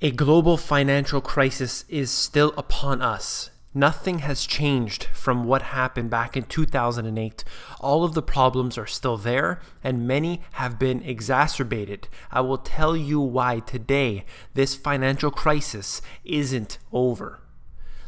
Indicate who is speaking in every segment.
Speaker 1: A global financial crisis is still upon us. Nothing has changed from what happened back in 2008. All of the problems are still there, and many have been exacerbated. I will tell you why today this financial crisis isn't over.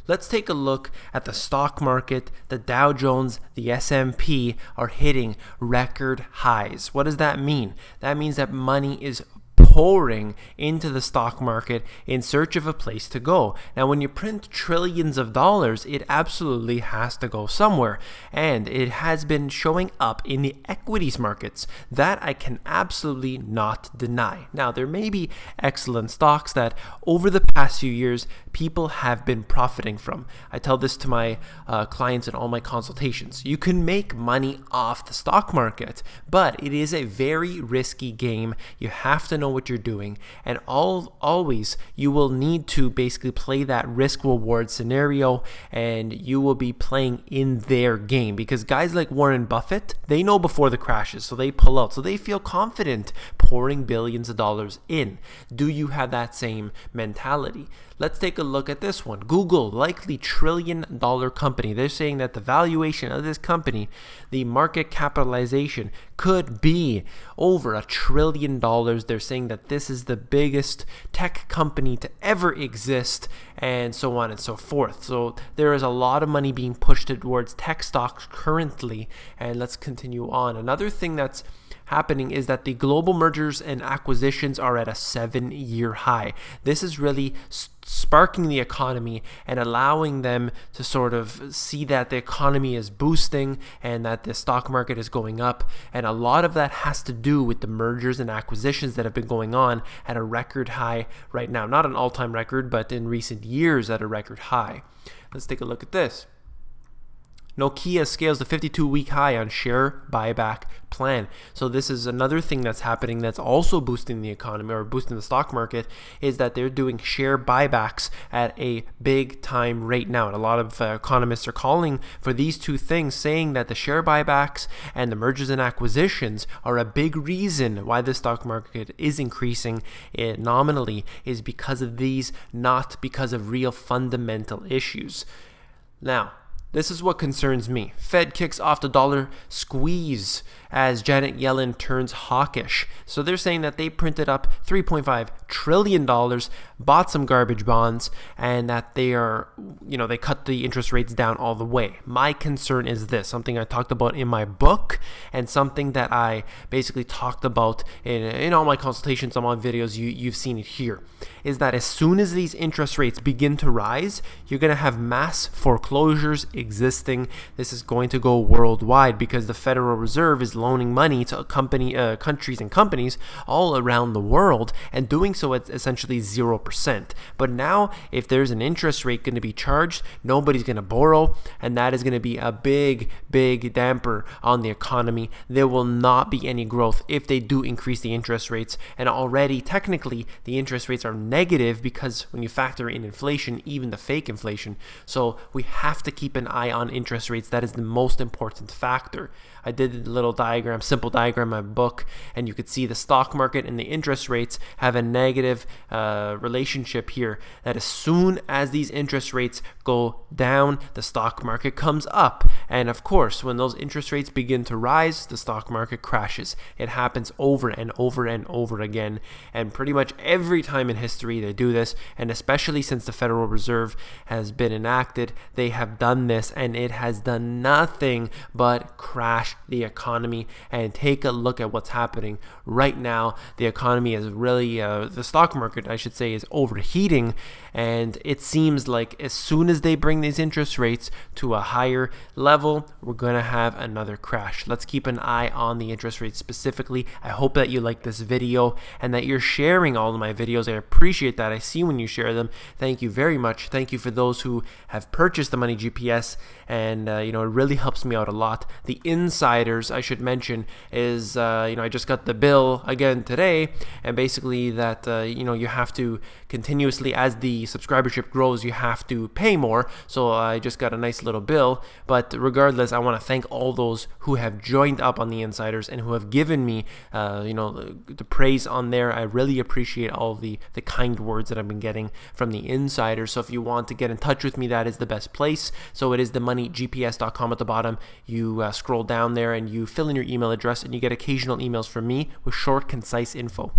Speaker 1: Let's take a look at the stock market. The Dow Jones, the S&P are hitting record highs. What does that mean? That means that money is pouring into the stock market in search of a place to go. Now, when you print trillions of dollars, it absolutely has to go somewhere. And it has been showing up in the equities markets. That I can absolutely not deny. Now, there may be excellent stocks that over the past few years, people have been profiting from. I tell this to my clients in all my consultations. You can make money off the stock market, but it is a very risky game. You have to know what you're doing, and always you will need to basically play that risk reward scenario, and you will be playing in their game, because guys like Warren Buffett, they know before the crashes, so they pull out, so they feel confident pouring billions of dollars in. Do you have that same mentality? Let's take a look at this one. Google, likely $1 trillion company. They're saying that the valuation of this company, the market capitalization, could be over $1 trillion. They're saying that this is the biggest tech company to ever exist, and so on and so forth. So there is a lot of money being pushed towards tech stocks currently, and let's continue on. Another thing that's happening is that the global mergers and acquisitions are at a 7-year high. This is really sparking the economy and allowing them to sort of see that the economy is boosting and that the stock market is going up. And a lot of that has to do with the mergers and acquisitions that have been going on at a record high right now. Not an all-time record, but in recent years at a record high. Let's take a look at this. Nokia scales the 52-week high on share buyback plan. So this is another thing that's happening that's also boosting the economy or boosting the stock market, is that they're doing share buybacks at a big time rate now. And a lot of economists are calling for these two things, saying that the share buybacks and the mergers and acquisitions are a big reason why the stock market is increasing nominally, is because of these, not because of real fundamental issues. Now, this is what concerns me. Fed kicks off the dollar squeeze as Janet Yellen turns hawkish. So they're saying that they printed up $3.5 trillion, bought some garbage bonds, and that they cut the interest rates down all the way. My concern is this, something I talked about in my book and something that I basically talked about in all my consultations, I'm on videos, you've seen it here, is that as soon as these interest rates begin to rise, you're going to have mass foreclosures existing. This is going to go worldwide because the Federal Reserve is loaning money to countries and companies all around the world, and doing so at essentially 0%. But now, if there's an interest rate going to be charged, nobody's going to borrow, and that is going to be a big damper on the economy. There will not be any growth if they do increase the interest rates, and already technically the interest rates are negative because when you factor in inflation, even the fake inflation. So we have to keep an eye on interest rates. That is the most important factor. I did a little simple diagram in my book, and you could see the stock market and the interest rates have a negative relationship here, that as soon as these interest rates go down, the stock market comes up. And of course, when those interest rates begin to rise, the stock market crashes. It happens over and over and over again, and pretty much every time in history they do this, and especially since the Federal Reserve has been enacted, they have done this, and it has done nothing but crash the economy. And take a look at what's happening right now. The economy is really, the stock market, I should say, is overheating, and it seems like as soon as they bring these interest rates to a higher level, we're going to have another crash. Let's keep an eye on the interest rates specifically. I hope that you like this video and that you're sharing all of my videos. I appreciate that. I see when you share them. Thank you very much. Thank you for those who have purchased the Money GPS GPS, and it really helps me out a lot. The insiders, I should mention, is I just got the bill again today, and basically that you have to continuously, as the subscribership grows, you have to pay more. So I just got a nice little bill. But regardless, I want to thank all those who have joined up on the insiders and who have given me the praise on there. I really appreciate all the kind words that I've been getting from the insiders. So if you want to get in touch with me, that is the best place. So it is themoneygps.com at the bottom. You scroll down there and you fill in your email address, and you get occasional emails from me with short, concise info.